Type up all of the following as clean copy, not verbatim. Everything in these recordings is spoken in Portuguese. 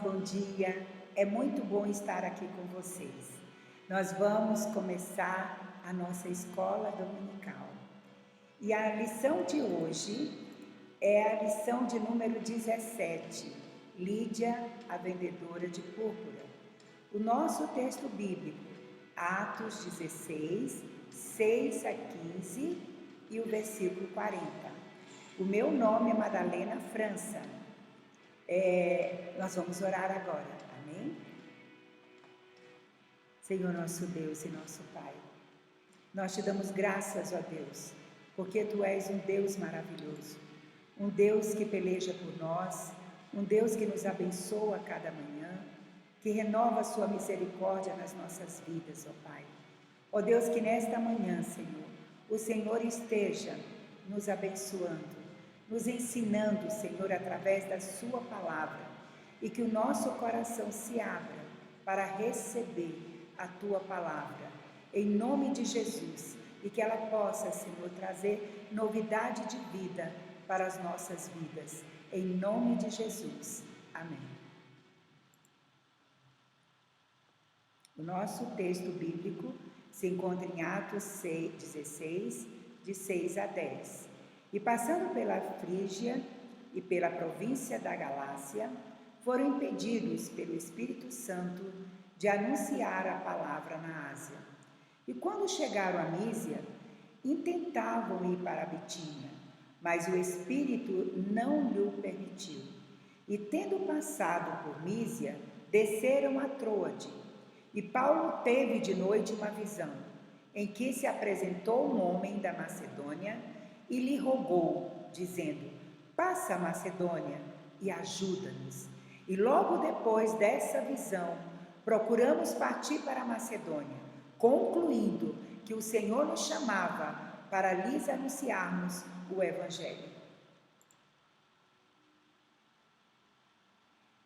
bom dia. É muito bom estar aqui com vocês. Nós vamos começar a nossa escola dominical. E a lição de hoje é a lição de número 17, Lídia, a vendedora de púrpura. O nosso texto bíblico, Atos 16, 6 a 15 e o versículo 40. O meu nome é Madalena França. Nós vamos orar agora, amém? Senhor nosso Deus e nosso Pai, nós te damos graças, ó Deus, porque Tu és um Deus maravilhoso, um Deus que peleja por nós, um Deus que nos abençoa a cada manhã, que renova a Sua misericórdia nas nossas vidas, ó Pai. Ó Deus, que nesta manhã, Senhor, o Senhor esteja nos abençoando, nos ensinando, Senhor, através da Sua palavra, e que o nosso coração se abra para receber a Tua palavra, em nome de Jesus, e que ela possa, Senhor, trazer novidade de vida para as nossas vidas, em nome de Jesus, amém. O nosso texto bíblico se encontra em Atos 16, de 6 a 10. E passando pela Frígia e pela província da Galácia, foram impedidos pelo Espírito Santo de anunciar a palavra na Ásia. E quando chegaram a Mísia, intentavam ir para a Bitínia, mas o Espírito não lhe permitiu. E tendo passado por Mísia, desceram a Troade. E Paulo teve de noite uma visão, em que se apresentou um homem da Macedônia e lhe rogou, dizendo: passa a Macedônia e ajuda-nos. E logo depois dessa visão, procuramos partir para a Macedônia, concluindo que o Senhor nos chamava para lhes anunciarmos o Evangelho.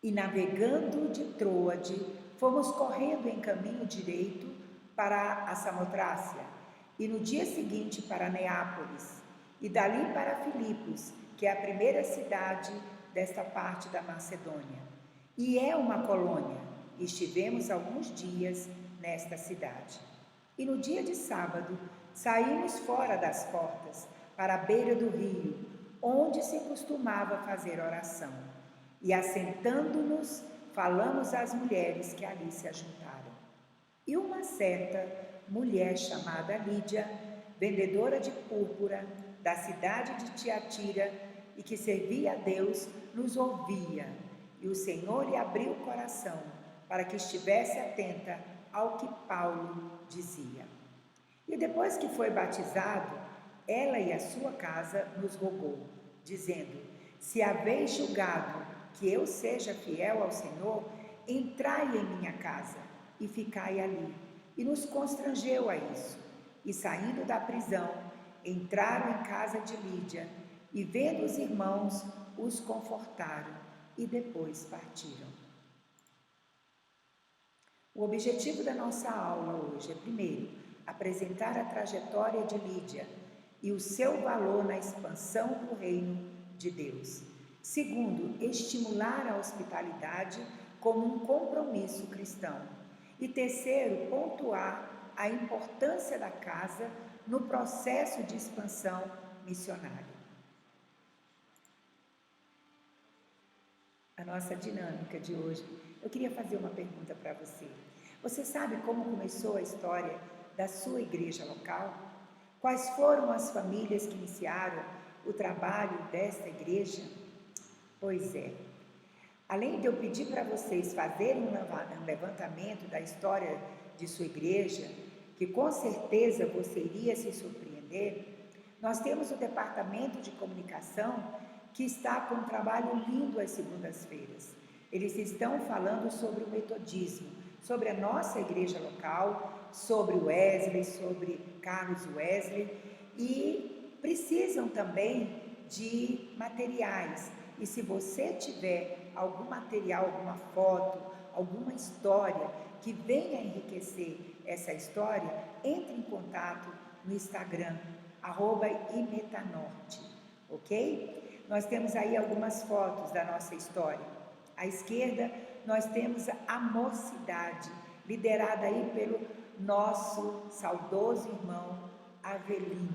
E navegando de Troade, fomos correndo em caminho direito para a Samotrácia, e no dia seguinte para Neápolis, e dali para Filipos, que é a primeira cidade desta parte da Macedônia, e é uma colônia, e estivemos alguns dias nesta cidade. E no dia de sábado, saímos fora das portas, para a beira do rio, onde se costumava fazer oração, e assentando-nos, falamos às mulheres que ali se ajuntaram. E uma certa mulher chamada Lídia, vendedora de púrpura, da cidade de Tiatira, e que servia a Deus, nos ouvia, e o Senhor lhe abriu o coração para que estivesse atenta ao que Paulo dizia. E depois que foi batizado, ela e a sua casa nos rogou, dizendo: se haveis julgado que eu seja fiel ao Senhor, entrai em minha casa e ficai ali. E nos constrangeu a isso. E saindo da prisão, entraram em casa de Lídia, e vendo os irmãos, os confortaram, e depois partiram. O objetivo da nossa aula hoje é, primeiro, apresentar a trajetória de Lídia e o seu valor na expansão do reino de Deus. Segundo, estimular a hospitalidade como um compromisso cristão. E terceiro, pontuar a importância da casa no processo de expansão missionária. A nossa dinâmica de hoje, eu queria fazer uma pergunta para você. Você sabe como começou a história da sua igreja local? Quais foram as famílias que iniciaram o trabalho desta igreja? Pois é, além de eu pedir para vocês fazerem um levantamento da história de sua igreja, que com certeza você iria se surpreender, nós temos o departamento de comunicação que está com um trabalho lindo às segundas-feiras. Eles estão falando sobre o metodismo, sobre a nossa igreja local, sobre o Wesley, sobre Carlos Wesley, e precisam também de materiais. E se você tiver algum material, alguma foto, alguma história que venha enriquecer essa história, entre em contato no Instagram, @imetanorte, ok? Nós temos aí algumas fotos da nossa história. À esquerda, nós temos a mocidade, liderada aí pelo nosso saudoso irmão Avelino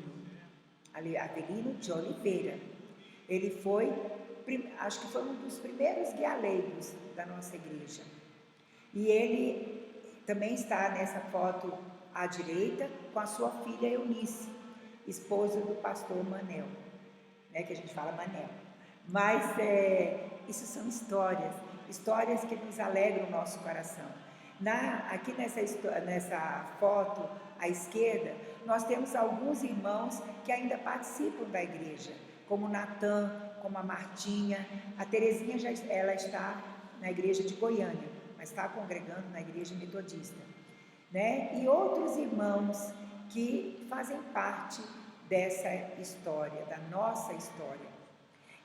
de Oliveira. Ele foi, acho que foi um dos primeiros guia-leigos da nossa igreja. E ele também está nessa foto à direita com a sua filha Eunice, esposa do pastor Manel, né, que a gente fala Manel. Mas isso são histórias que nos alegram o nosso coração. Aqui nessa foto à esquerda, nós temos alguns irmãos que ainda participam da igreja, como o Natan, como a Martinha. A Terezinha ela está na igreja de Goiânia, mas está congregando na igreja metodista, né? E outros irmãos que fazem parte dessa história, da nossa história.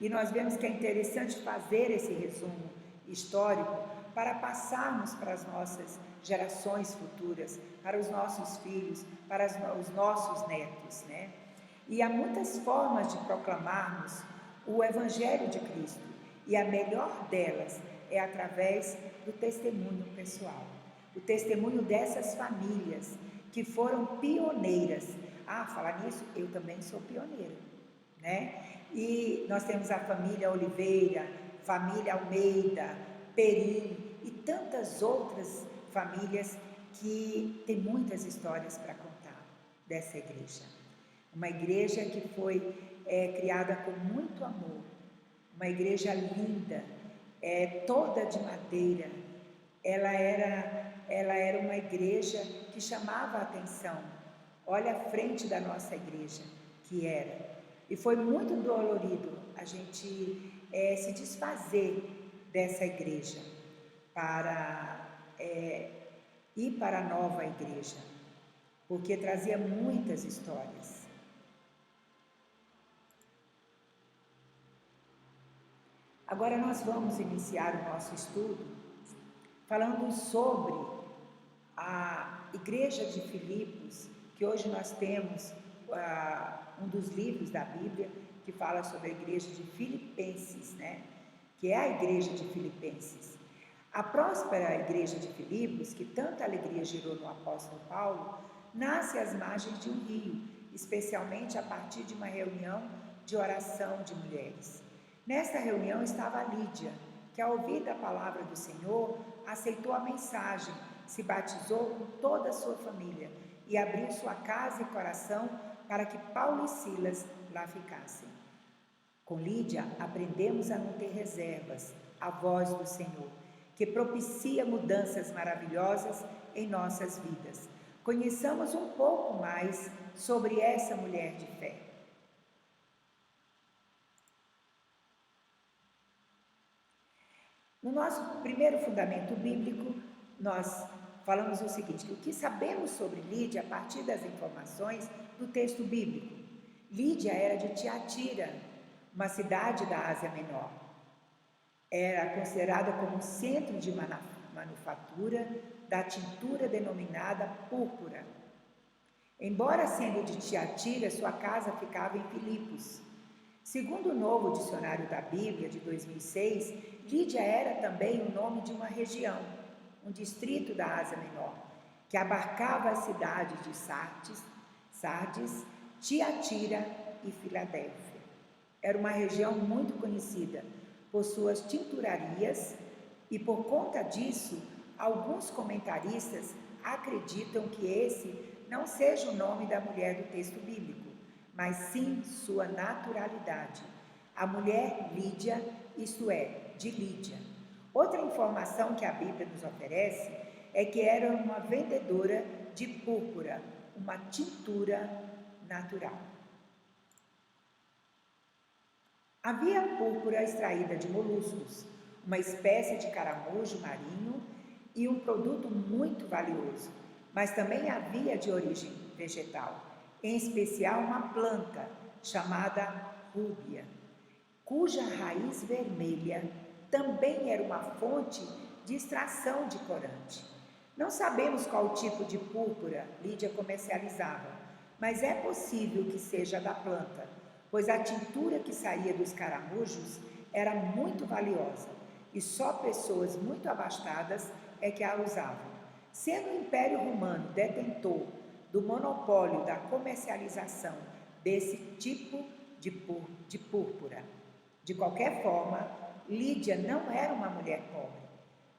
E nós vemos que é interessante fazer esse resumo histórico para passarmos para as nossas gerações futuras, para os nossos filhos, para os nossos netos, né? E há muitas formas de proclamarmos o Evangelho de Cristo, e a melhor delas é através do testemunho pessoal, o testemunho dessas famílias que foram pioneiras. Falar nisso, eu também sou pioneira, né? E nós temos a família Oliveira, família Almeida, Perim e tantas outras famílias que têm muitas histórias para contar dessa igreja. Uma igreja que foi criada com muito amor, uma igreja linda, toda de madeira. Ela era uma igreja que chamava a atenção. Olha a frente da nossa igreja que era. E foi muito dolorido a gente se desfazer dessa igreja para ir para a nova igreja, porque trazia muitas histórias. Agora nós vamos iniciar o nosso estudo falando sobre a igreja de Filipos, que hoje nós temos um dos livros da Bíblia que fala sobre a igreja de Filipenses, né? Que é a igreja de Filipenses. A próspera igreja de Filipos, que tanta alegria gerou no apóstolo Paulo, nasce às margens de um rio, especialmente a partir de uma reunião de oração de mulheres. Nesta reunião estava Lídia, que ao ouvir da palavra do Senhor, aceitou a mensagem, se batizou com toda a sua família e abriu sua casa e coração para que Paulo e Silas lá ficassem. Com Lídia, aprendemos a não ter reservas, a voz do Senhor, que propicia mudanças maravilhosas em nossas vidas. Conheçamos um pouco mais sobre essa mulher de fé. No nosso primeiro fundamento bíblico, nós falamos o seguinte: o que sabemos sobre Lídia a partir das informações do texto bíblico? Lídia era de Tiatira, uma cidade da Ásia Menor. Era considerada como centro de manufatura da tintura denominada púrpura. Embora sendo de Tiatira, sua casa ficava em Filipos. Segundo o Novo Dicionário da Bíblia, de 2006, Lídia era também o nome de uma região, um distrito da Ásia Menor, que abarcava as cidades de Sardes, Tiatira e Filadélfia. Era uma região muito conhecida por suas tinturarias e, por conta disso, alguns comentaristas acreditam que esse não seja o nome da mulher do texto bíblico, mas sim sua naturalidade. A mulher Lídia, isto é, de Lídia. Outra informação que a Bíblia nos oferece é que era uma vendedora de púrpura, uma tintura natural. Havia púrpura extraída de moluscos, uma espécie de caramujo marinho e um produto muito valioso, mas também havia de origem vegetal, em especial uma planta chamada rúbia, cuja raiz vermelha também era uma fonte de extração de corante. Não sabemos qual tipo de púrpura Lídia comercializava, mas é possível que seja da planta, pois a tintura que saía dos caramujos era muito valiosa e só pessoas muito abastadas é que a usavam. Sendo o Império Romano detentor do monopólio da comercialização desse tipo de púrpura. De qualquer forma, Lídia não era uma mulher pobre.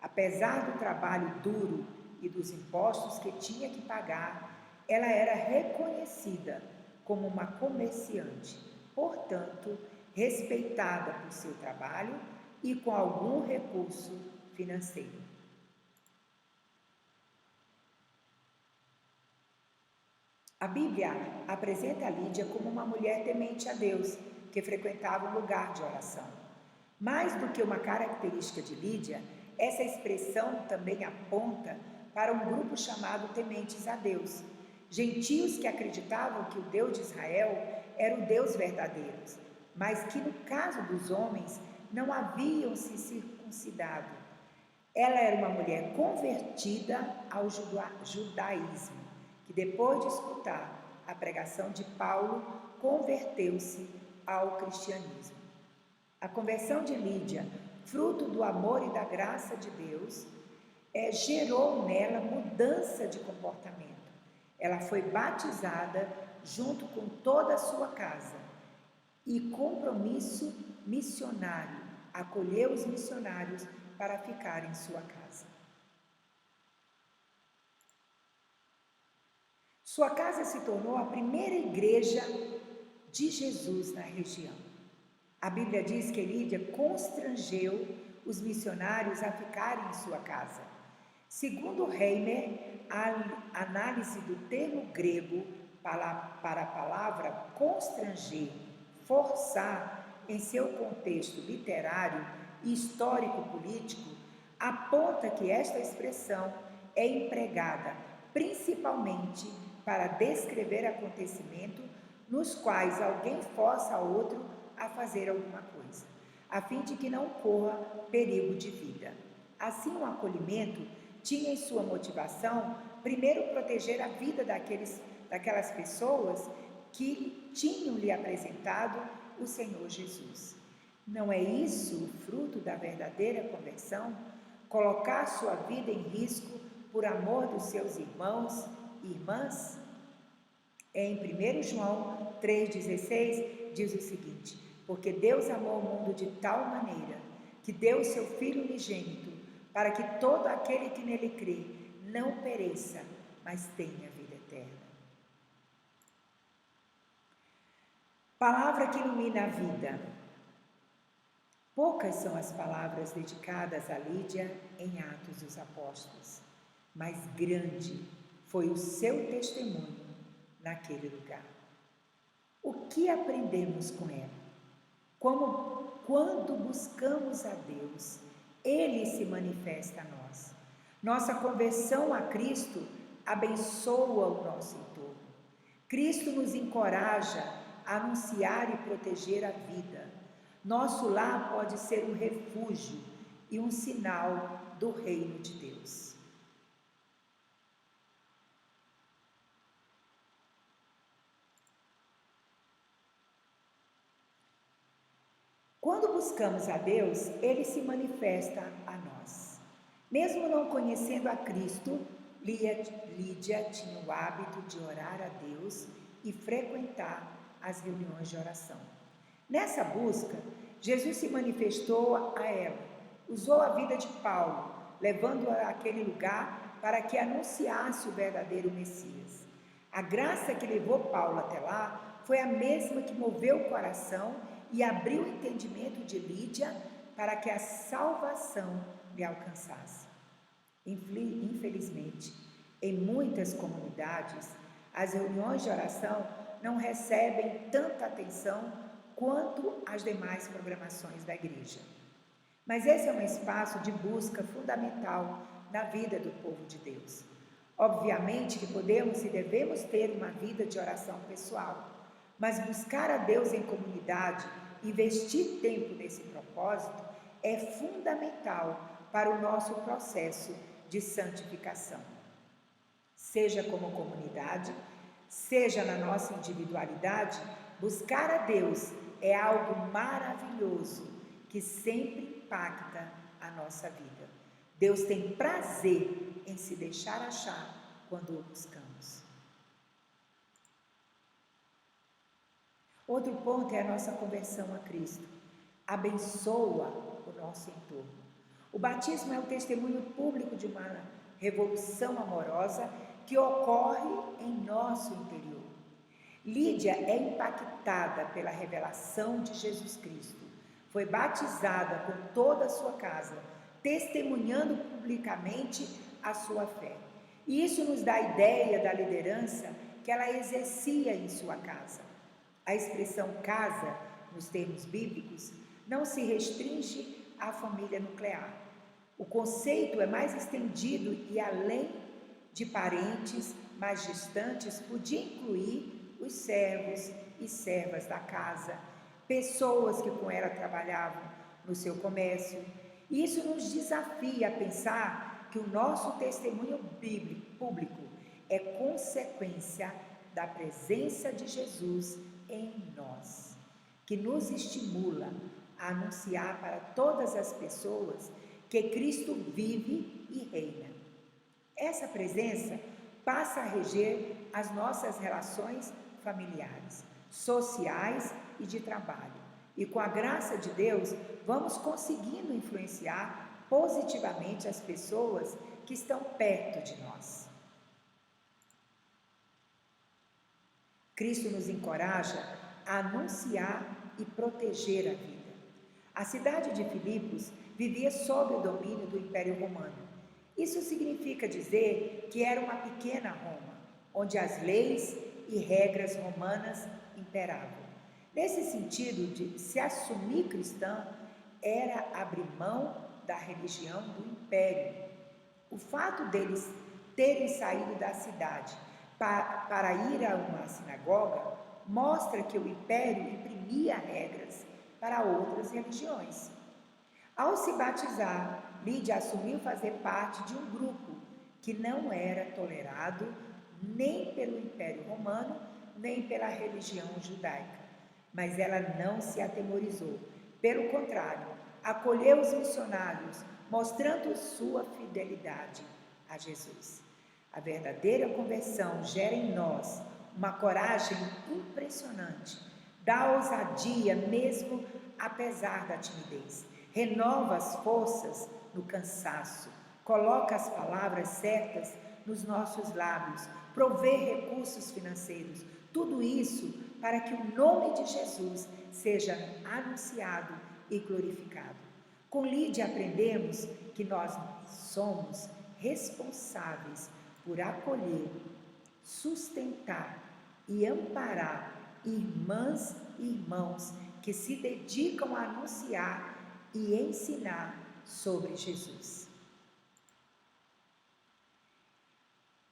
Apesar do trabalho duro e dos impostos que tinha que pagar, ela era reconhecida como uma comerciante, portanto, respeitada por seu trabalho e com algum recurso financeiro. A Bíblia apresenta Lídia como uma mulher temente a Deus, que frequentava um lugar de oração. Mais do que uma característica de Lídia, essa expressão também aponta para um grupo chamado tementes a Deus, gentios que acreditavam que o Deus de Israel era o Deus verdadeiro, mas que no caso dos homens não haviam se circuncidado. Ela era uma mulher convertida ao judaísmo, que depois de escutar a pregação de Paulo, converteu-se ao cristianismo. A conversão de Lídia, fruto do amor e da graça de Deus, gerou nela mudança de comportamento. Ela foi batizada junto com toda a sua casa e compromisso missionário, acolheu os missionários para ficar em sua casa. Sua casa se tornou a primeira igreja de Jesus na região. A Bíblia diz que Lídia constrangeu os missionários a ficarem em sua casa. Segundo Reimer, a análise do termo grego para a palavra constranger, forçar, em seu contexto literário e histórico-político, aponta que esta expressão é empregada principalmente para descrever acontecimentos nos quais alguém força outro a fazer alguma coisa, a fim de que não corra perigo de vida. Assim, o acolhimento tinha em sua motivação, primeiro, proteger a vida daquelas pessoas que tinham-lhe apresentado o Senhor Jesus. Não é isso o fruto da verdadeira conversão? Colocar sua vida em risco por amor dos seus irmãos e irmãs? Em 1 João 3,16 diz o seguinte: porque Deus amou o mundo de tal maneira que deu o seu Filho unigênito, para que todo aquele que nele crê não pereça, mas tenha vida eterna. Palavra que ilumina a vida. Poucas são as palavras dedicadas a Lídia em Atos dos Apóstolos, mas grande foi o seu testemunho naquele lugar. O que aprendemos com ela? Quando buscamos a Deus, Ele se manifesta a nós. Nossa conversão a Cristo abençoa o nosso entorno. Cristo nos encoraja a anunciar e proteger a vida. Nosso lar pode ser um refúgio e um sinal do reino de Deus. Quando buscamos a Deus, Ele se manifesta a nós. Mesmo não conhecendo a Cristo, Lídia tinha o hábito de orar a Deus e frequentar as reuniões de oração. Nessa busca, Jesus se manifestou a ela, usou a vida de Paulo, levando-a àquele lugar para que anunciasse o verdadeiro Messias. A graça que levou Paulo até lá foi a mesma que moveu o coração e abriu o entendimento de Lídia para que a salvação lhe alcançasse. Infelizmente, em muitas comunidades, as reuniões de oração não recebem tanta atenção quanto as demais programações da igreja. Mas esse é um espaço de busca fundamental na vida do povo de Deus. Obviamente que podemos e devemos ter uma vida de oração pessoal, mas buscar a Deus em comunidade, investir tempo nesse propósito, é fundamental para o nosso processo de santificação. Seja como comunidade, seja na nossa individualidade, buscar a Deus é algo maravilhoso que sempre impacta a nossa vida. Deus tem prazer em se deixar achar quando o buscamos. Outro ponto é a nossa conversão a Cristo. Abençoa o nosso entorno. O batismo é o testemunho público de uma revolução amorosa que ocorre em nosso interior. Lídia é impactada pela revelação de Jesus Cristo. Foi batizada com toda a sua casa, testemunhando publicamente a sua fé. E isso nos dá a ideia da liderança que ela exercia em sua casa. A expressão casa, nos termos bíblicos, não se restringe à família nuclear. O conceito é mais estendido e, além de parentes mais distantes, podia incluir os servos e servas da casa, pessoas que com ela trabalhavam no seu comércio. Isso nos desafia a pensar que o nosso testemunho público é consequência da presença de Jesus em nós, que nos estimula a anunciar para todas as pessoas que Cristo vive e reina. Essa presença passa a reger as nossas relações familiares, sociais e de trabalho. E com a graça de Deus, vamos conseguindo influenciar positivamente as pessoas que estão perto de nós. Cristo nos encoraja a anunciar e proteger a vida. A cidade de Filipos vivia sob o domínio do Império Romano. Isso significa dizer que era uma pequena Roma, onde as leis e regras romanas imperavam. Nesse sentido de se assumir cristã, era abrir mão da religião do Império. O fato deles terem saído da cidade para ir a uma sinagoga mostra que o Império imprimia regras para outras religiões. Ao se batizar, Lídia assumiu fazer parte de um grupo que não era tolerado nem pelo Império Romano, nem pela religião judaica. Mas ela não se atemorizou. Pelo contrário, acolheu os missionários, mostrando sua fidelidade a Jesus. A verdadeira conversão gera em nós uma coragem impressionante, dá ousadia mesmo apesar da timidez, renova as forças no cansaço, coloca as palavras certas nos nossos lábios, provê recursos financeiros, tudo isso para que o nome de Jesus seja anunciado e glorificado. Com Lídia aprendemos que nós somos responsáveis por acolher, sustentar e amparar irmãs e irmãos que se dedicam a anunciar e ensinar sobre Jesus.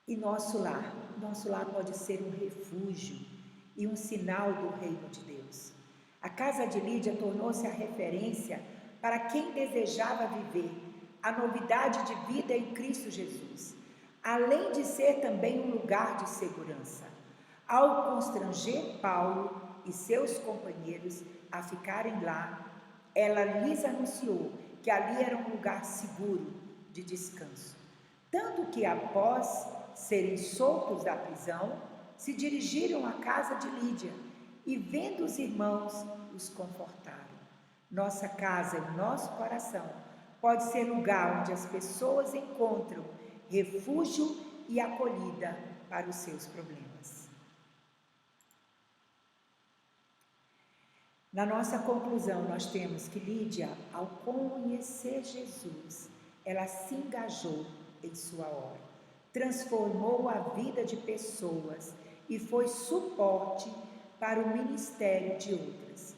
E nosso lar pode ser um refúgio e um sinal do reino de Deus. A casa de Lídia tornou-se a referência para quem desejava viver a novidade de vida em Cristo Jesus, além de ser também um lugar de segurança. Ao constranger Paulo e seus companheiros a ficarem lá, ela lhes anunciou que ali era um lugar seguro de descanso. Tanto que, após serem soltos da prisão, se dirigiram à casa de Lídia e, vendo os irmãos, os confortaram. Nossa casa e nosso coração pode ser lugar onde as pessoas encontram refúgio e acolhida para os seus problemas. Na nossa conclusão, nós temos que Lídia, ao conhecer Jesus, ela se engajou em sua obra, transformou a vida de pessoas e foi suporte para o ministério de outras.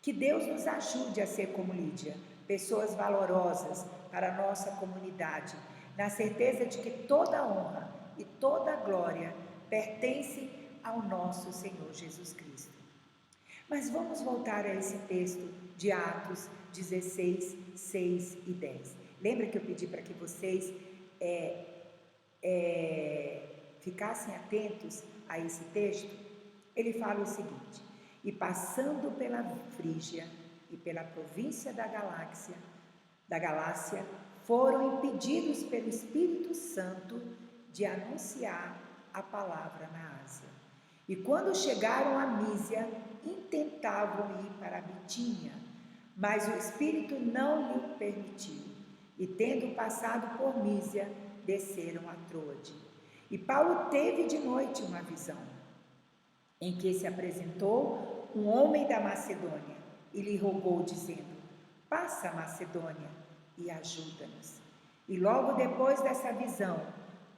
Que Deus nos ajude a ser como Lídia, pessoas valorosas para a nossa comunidade, na certeza de que toda honra e toda glória pertence ao nosso Senhor Jesus Cristo. Mas vamos voltar a esse texto de Atos 16, 6 e 10. Lembra que eu pedi para que vocês ficassem atentos a esse texto? Ele fala o seguinte: e passando pela Frígia e pela província da Galácia, da Galácia foram impedidos pelo Espírito Santo de anunciar a palavra na Ásia. E quando chegaram a Mísia, intentavam ir para a Bitínia, mas o Espírito não lhe permitiu. E tendo passado por Mísia, desceram a Troade. E Paulo teve de noite uma visão, em que se apresentou um homem da Macedônia e lhe rogou, dizendo: passa a Macedônia e ajuda-nos. E logo depois dessa visão,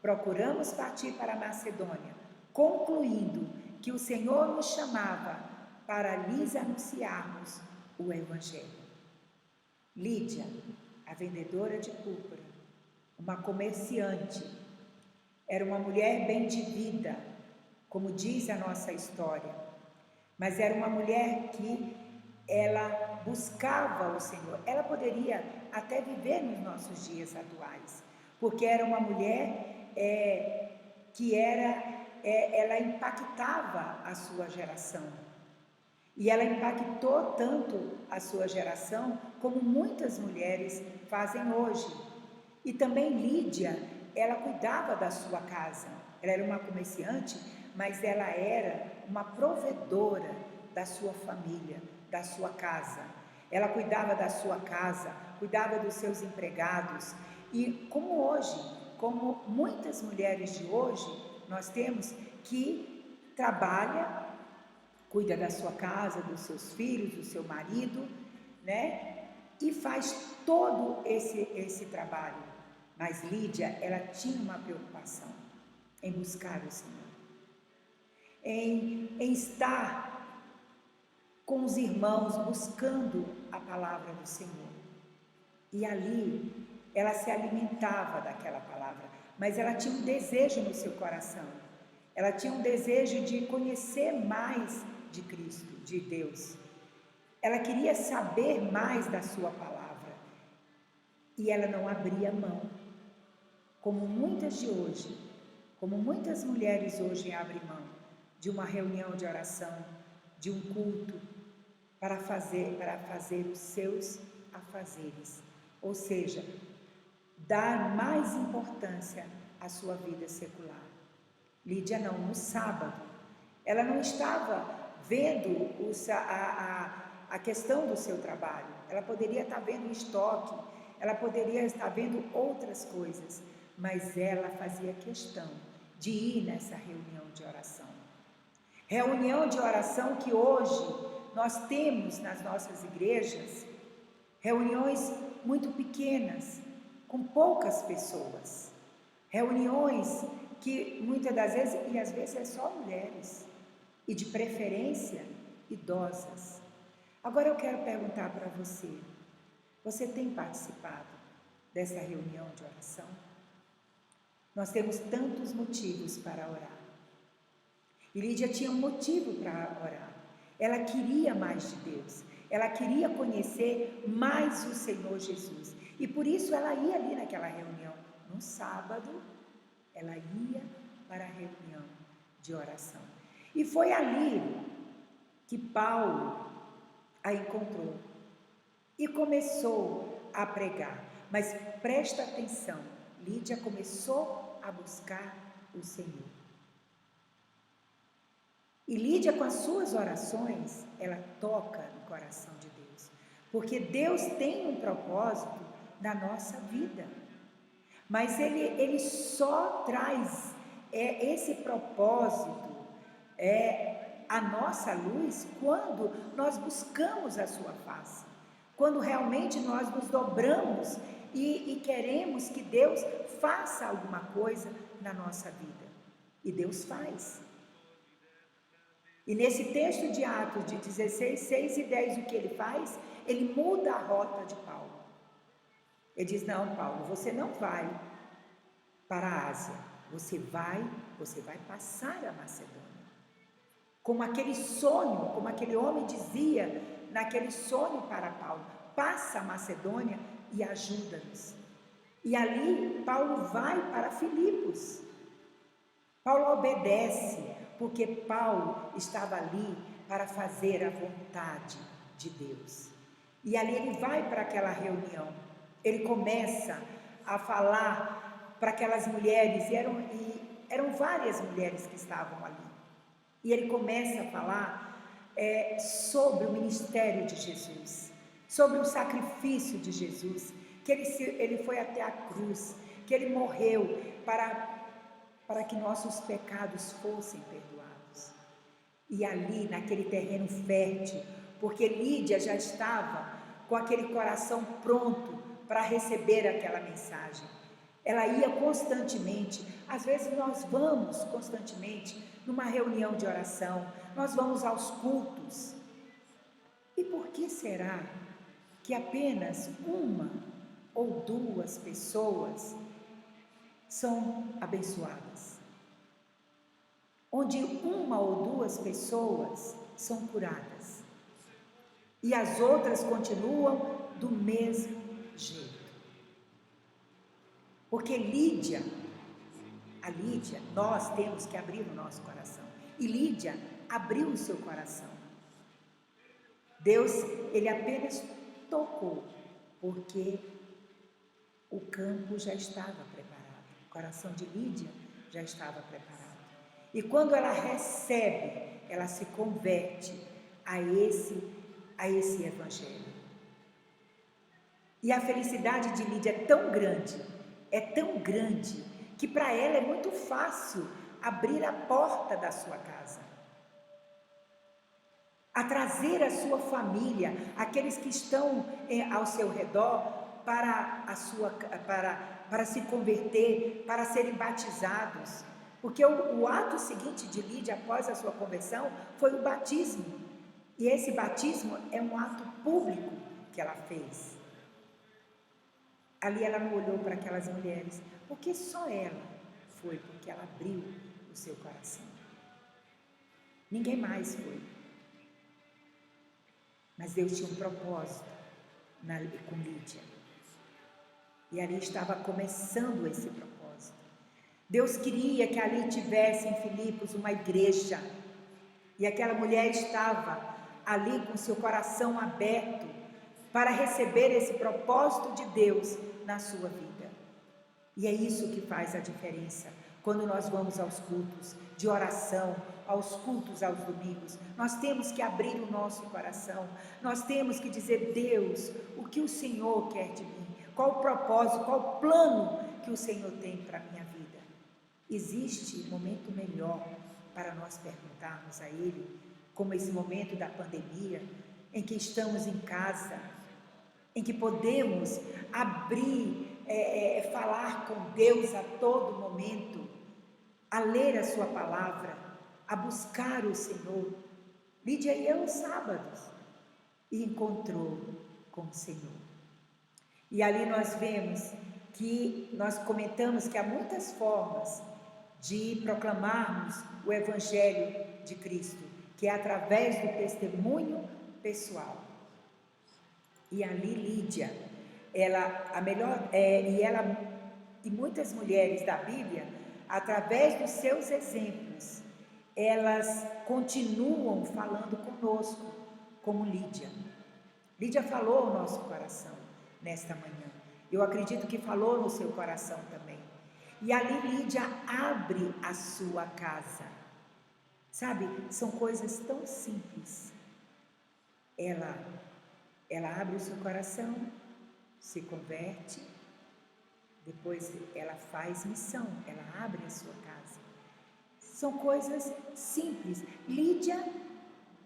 procuramos partir para a Macedônia, concluindo que o Senhor nos chamava para lhes anunciarmos o Evangelho. Lídia, a vendedora de púrpura, uma comerciante, era uma mulher bem de vida, como diz a nossa história, mas era uma mulher que ela buscava o Senhor. Ela poderia até viver nos nossos dias atuais, porque era uma mulher ela impactava a sua geração. E ela impactou tanto a sua geração como muitas mulheres fazem hoje. E também Lídia, ela cuidava da sua casa. Ela era uma comerciante, mas ela era uma provedora da sua família, da sua casa. Ela cuidava da sua casa, cuidava dos seus empregados. E como hoje, como muitas mulheres de hoje, nós temos que trabalha, cuida da sua casa, dos seus filhos, do seu marido, né? E faz todo esse trabalho. Mas Lídia, ela tinha uma preocupação em buscar o Senhor, em estar com os irmãos buscando a palavra do Senhor. E ali ela se alimentava daquela palavra, mas ela tinha um desejo no seu coração. Ela tinha um desejo de conhecer mais de Cristo, de Deus. Ela queria saber mais da sua palavra. E ela não abria mão. Como muitas de hoje, como muitas mulheres hoje abrem mão de uma reunião de oração, de um culto, para fazer os seus afazeres. Ou seja, dar mais importância à sua vida secular. Lídia não, no sábado, ela não estava vendo a questão do seu trabalho, ela poderia estar vendo o estoque, ela poderia estar vendo outras coisas, mas ela fazia questão de ir nessa reunião de oração. Reunião de oração que hoje nós temos nas nossas igrejas, reuniões muito pequenas, com poucas pessoas, reuniões que muitas das vezes, e às vezes é só mulheres, e de preferência idosas. Agora eu quero perguntar para você, você tem participado dessa reunião de oração? Nós temos tantos motivos para orar. E Lídia tinha um motivo para orar. Ela queria mais de Deus. Ela queria conhecer mais o Senhor Jesus. E por isso ela ia ali naquela reunião. No sábado, ela ia para a reunião de oração. E foi ali que Paulo a encontrou e começou a pregar. Mas presta atenção, Lídia começou a buscar o Senhor. E Lídia, com as suas orações, ela toca no coração de Deus. Porque Deus tem um propósito na nossa vida. Mas Ele só traz esse propósito à nossa luz quando nós buscamos a sua face. Quando realmente nós nos dobramos e queremos que Deus faça alguma coisa na nossa vida. E Deus faz. E nesse texto de Atos de 16, 6 e 10, o que ele faz? Ele muda a rota de Paulo. Ele diz: não, Paulo, você não vai para a Ásia, você vai passar a Macedônia. Como aquele sonho, como aquele homem dizia naquele sonho para Paulo: passa a Macedônia e ajuda-nos. E ali Paulo vai para Filipos. Paulo obedece, porque Paulo estava ali para fazer a vontade de Deus. E ali ele vai para aquela reunião. ele começa a falar para aquelas mulheres, e eram várias mulheres que estavam ali, e ele começa a falar sobre o ministério de Jesus, sobre o sacrifício de Jesus, que ele foi até a cruz, que ele morreu para que nossos pecados fossem perdoados. E ali, naquele terreno fértil, porque Lídia já estava com aquele coração pronto para receber aquela mensagem. Ela ia constantemente, às vezes nós vamos constantemente numa reunião de oração, nós vamos aos cultos. E por que será que apenas uma ou duas pessoas são abençoadas? Onde uma ou duas pessoas são curadas e as outras continuam do mesmo jeito. Porque a Lídia, nós temos que abrir o nosso coração. E Lídia abriu o seu coração. Deus, ele apenas tocou, porque o campo já estava preparado. O coração de Lídia já estava preparado. E quando ela recebe, ela se converte a esse evangelho. E a felicidade de Lídia é tão grande, que para ela é muito fácil abrir a porta da sua casa, a trazer a sua família, aqueles que estão ao seu redor, para se converter, para serem batizados. Porque o ato seguinte de Lídia após a sua conversão foi o batismo. E esse batismo é um ato público que ela fez. Ali ela não olhou para aquelas mulheres, porque só ela foi, porque ela abriu o seu coração. Ninguém mais foi. Mas Deus tinha um propósito com Lídia. E ali estava começando esse propósito. Deus queria que ali tivesse em Filipos uma igreja. E aquela mulher estava ali com seu coração aberto para receber esse propósito de Deus na sua vida. E é isso que faz a diferença. Quando nós vamos aos cultos de oração, aos cultos aos domingos, nós temos que abrir o nosso coração, nós temos que dizer: Deus, o que o Senhor quer de mim? Qual o propósito, qual o plano que o Senhor tem para a minha vida? Existe momento melhor para nós perguntarmos a Ele, como esse momento da pandemia, em que estamos em casa, em que podemos abrir, falar com Deus a todo momento, a ler a sua palavra, a buscar o Senhor. Lídia ia aos sábados e encontrou com o Senhor. E ali nós vemos que nós comentamos que há muitas formas de proclamarmos o Evangelho de Cristo, que é através do testemunho pessoal. E ali Lídia, e muitas mulheres da Bíblia, através dos seus exemplos, elas continuam falando conosco, como Lídia. Lídia falou ao nosso coração nesta manhã. Eu acredito que falou no seu coração também. E ali Lídia abre a sua casa. Sabe, são coisas tão simples. Ela abre o seu coração, se converte, depois ela faz missão, ela abre a sua casa. São coisas simples. Lídia,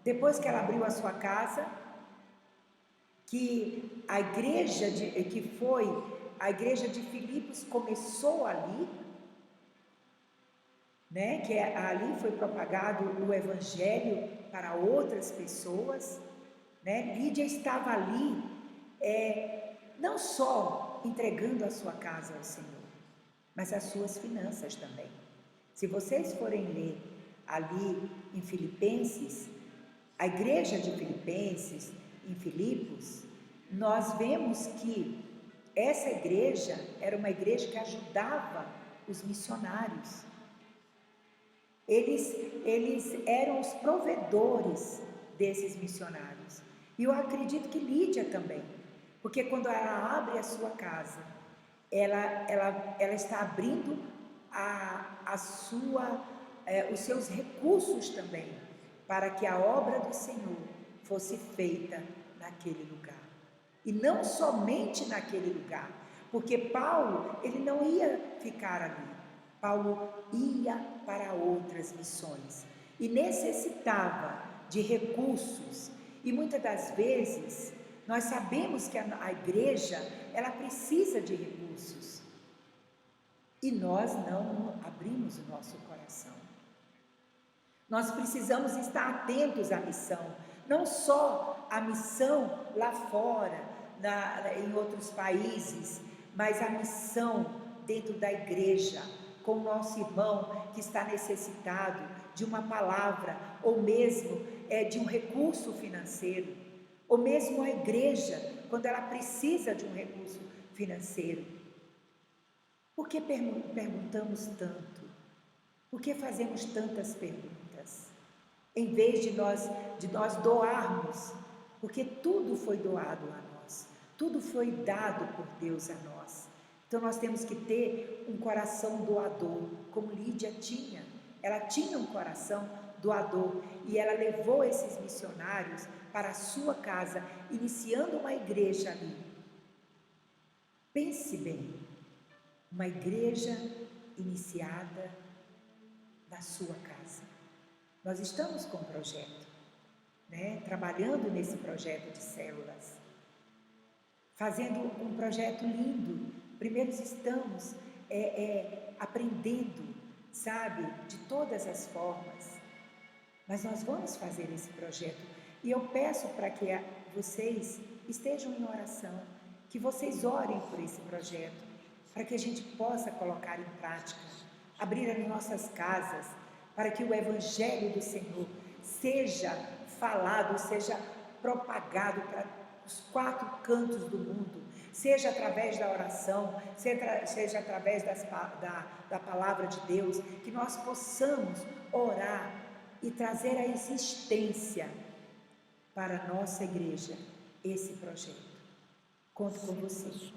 depois que ela abriu a sua casa, que a igreja a igreja de Filipos começou ali, né? Que ali foi propagado o Evangelho para outras pessoas, né? Lídia estava ali, não só entregando a sua casa ao Senhor, mas as suas finanças também. Se vocês forem ler ali em Filipenses, a igreja de Filipenses, em Filipos, nós vemos que essa igreja era uma igreja que ajudava os missionários. Eles eram os provedores desses missionários. E eu acredito que Lídia também, Porque quando ela abre a sua casa, ela está abrindo os seus recursos também, para que a obra do Senhor fosse feita naquele lugar. E não somente naquele lugar, porque Paulo, ele não ia ficar ali. Paulo ia para outras missões e necessitava de recursos. E muitas das vezes nós sabemos que a igreja, ela precisa de recursos. E nós não abrimos o nosso coração. Nós precisamos estar atentos à missão, não só a missão lá fora, em outros países, mas a missão dentro da igreja, com o nosso irmão que está necessitado de uma palavra, ou mesmo de um recurso financeiro, ou mesmo a igreja, quando ela precisa de um recurso financeiro. Por que perguntamos tanto? Por que fazemos tantas perguntas? Em vez de nós doarmos, porque tudo foi doado a nós, tudo foi dado por Deus a nós. Então nós temos que ter um coração doador, como Lídia tinha. Ela tinha um coração doador e ela levou esses missionários para a sua casa, iniciando uma igreja ali. Pense bem, uma igreja iniciada na sua casa. Nós estamos com um projeto, trabalhando nesse projeto de células, fazendo um projeto lindo. Primeiro estamos aprendendo, sabe, de todas as formas, mas nós vamos fazer esse projeto e eu peço para que vocês estejam em oração, que vocês orem por esse projeto, para que a gente possa colocar em prática, abrir as nossas casas, para que o Evangelho do Senhor seja falado, seja propagado para os 4 cantos do mundo, seja através da oração, seja através da palavra de Deus, que nós possamos orar e trazer à existência para a nossa igreja esse projeto. Conto com vocês.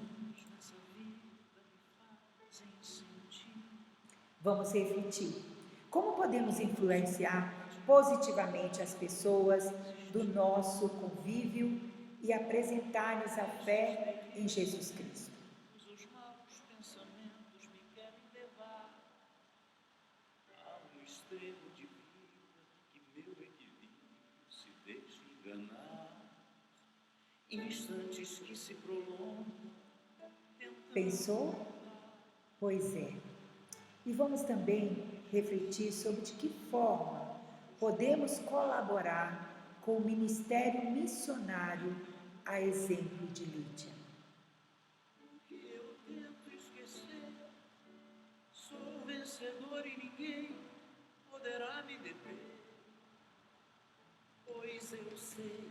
Vamos refletir. Como podemos influenciar positivamente as pessoas do nosso convívio e apresentar-lhes a fé em Jesus Cristo? Os maus pensamentos me querem levar a um extremo de vida que meu equilíbrio se deixa enganar. Instantes que se prolongam. Pensou? Pois é. E vamos também refletir sobre de que forma podemos colaborar com o ministério missionário a exemplo de Lídia. O que eu tento esquecer, sou vencedor e ninguém poderá me deter, pois eu sei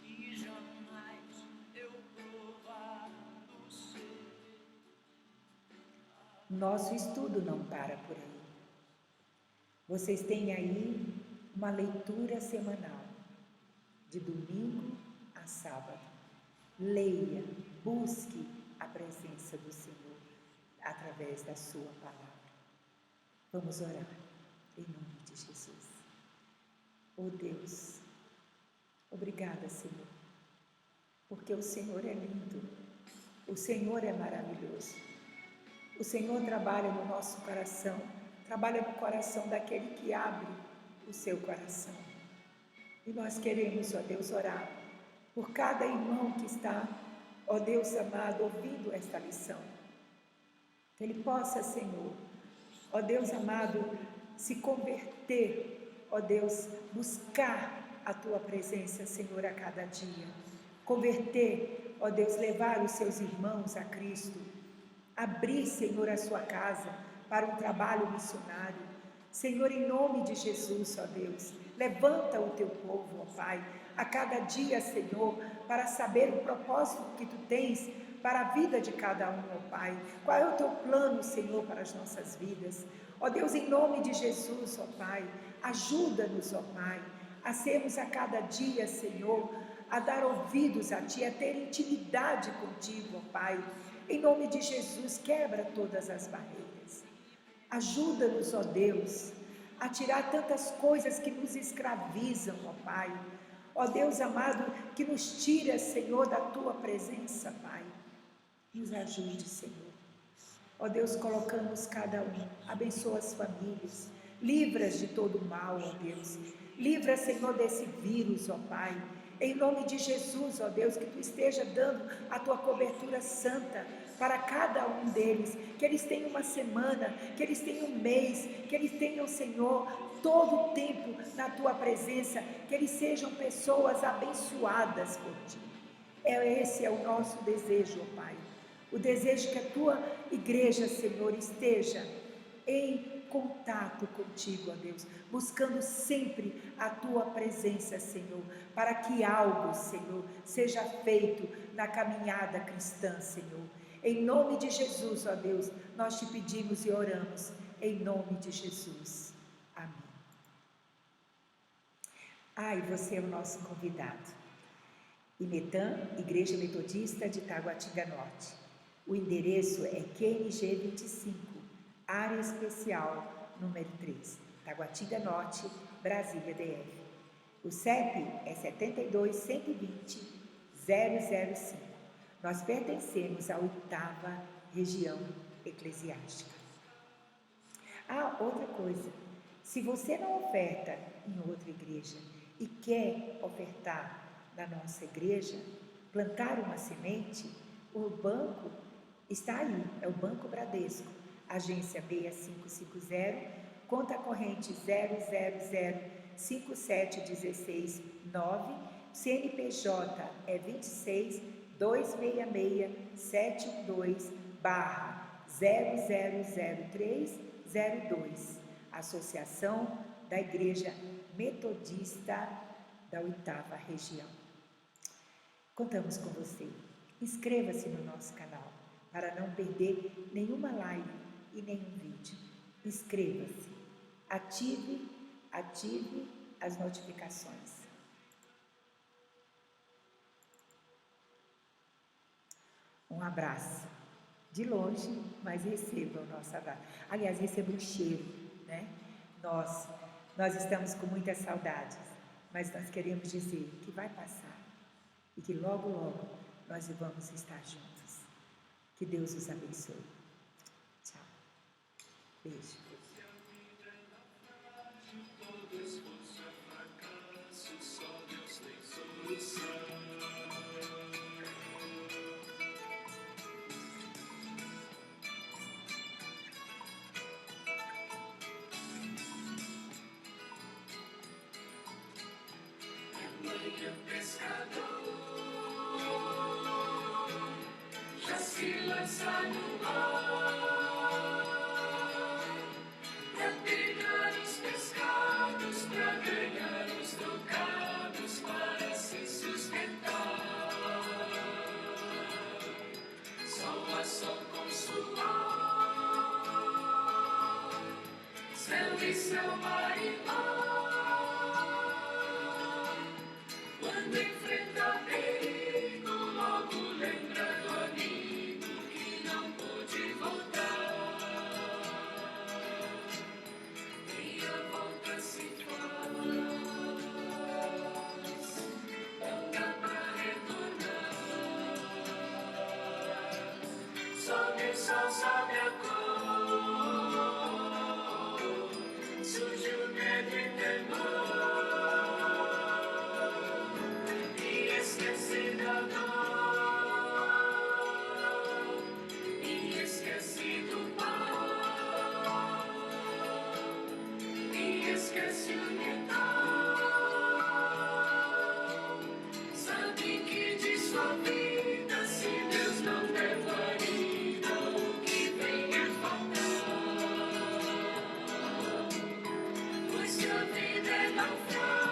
que jamais eu provado ser. Nosso estudo não para por aí. Vocês têm aí uma leitura semanal, de domingo a sábado. Leia, busque a presença do Senhor através da sua palavra. Vamos orar, em nome de Jesus. Oh Deus, obrigada, Senhor, porque o Senhor é lindo, o Senhor é maravilhoso. O Senhor trabalha no nosso coração, trabalha no coração daquele que abre o seu coração. E nós queremos, ó Deus, orar por cada irmão que está, ó Deus amado, ouvindo esta lição. Que ele possa, Senhor, ó Deus amado, se converter, ó Deus, buscar a Tua presença, Senhor, a cada dia. Converter, ó Deus, levar os seus irmãos a Cristo. Abrir, Senhor, a sua casa para um trabalho missionário. Senhor, em nome de Jesus, ó Deus, levanta o Teu povo, ó Pai, a cada dia, Senhor, para saber o propósito que Tu tens para a vida de cada um, ó Pai. Qual é o Teu plano, Senhor, para as nossas vidas? Ó Deus, em nome de Jesus, ó Pai, ajuda-nos, ó Pai, a sermos a cada dia, Senhor, a dar ouvidos a Ti, a ter intimidade contigo, ó Pai. Em nome de Jesus, quebra todas as barreiras. Ajuda-nos, ó Deus, a tirar tantas coisas que nos escravizam, ó Pai. Ó Deus amado, que nos tira, Senhor, da Tua presença, Pai. Nos ajude, Senhor. Ó Deus, colocamos cada um, abençoa as famílias, livra-as de todo mal, ó Deus. Livra, Senhor, desse vírus, ó Pai. Em nome de Jesus, ó Deus, que Tu esteja dando a Tua cobertura santa para cada um deles, que eles tenham uma semana, que eles tenham um mês, que eles tenham, Senhor, todo o tempo na Tua presença, que eles sejam pessoas abençoadas por Ti. Esse é o nosso desejo, ó Pai. O desejo que a Tua igreja, Senhor, esteja em contato contigo, ó Deus, buscando sempre a Tua presença, Senhor, para que algo, Senhor, seja feito na caminhada cristã, Senhor. Em nome de Jesus, ó Deus, nós Te pedimos e oramos, em nome de Jesus. Amém. E você é o nosso convidado. Imetã, Igreja Metodista de Taguatinga Norte. O endereço é QNG 25, área especial número 3, Taguatinga Norte, Brasília, DF. O CEP é 72-120-005. Nós pertencemos à 8ª região eclesiástica. Outra coisa, se você não oferta em outra igreja e quer ofertar na nossa igreja, plantar uma semente, o banco está aí, é o Banco Bradesco, agência 6550, conta corrente 0005716-9, CNPJ é 26-266-712/000302, Associação da Igreja Metodista da 8ª região. Contamos com você. Inscreva-se no nosso canal para não perder nenhuma live e nenhum vídeo. Inscreva-se. Ative as notificações. Um abraço. De longe, mas receba o nosso abraço. Aliás, receba um cheiro, né? Nós estamos com muitas saudades, mas nós queremos dizer que vai passar e que logo, logo nós vamos estar juntos. Que Deus os abençoe. Tchau. Beijo. Já se lança no mar pra pegar os pescados, pra ganhar os trocados, para se sustentar. Sol a sol com suor, céu e céu, mar e mar. Quando enfrenta perigo, logo lembra do amigo que não pôde voltar. Meia volta se faz, não dá pra retornar. Sobe o sol, sobe a cor, surge o medo e temor. Esquece da dor e esquece do pão e esquece o Natal. Sabe que de sua vida, se Deus não der guarida, o que vem é faltar. Pois que a vida é naufrágio.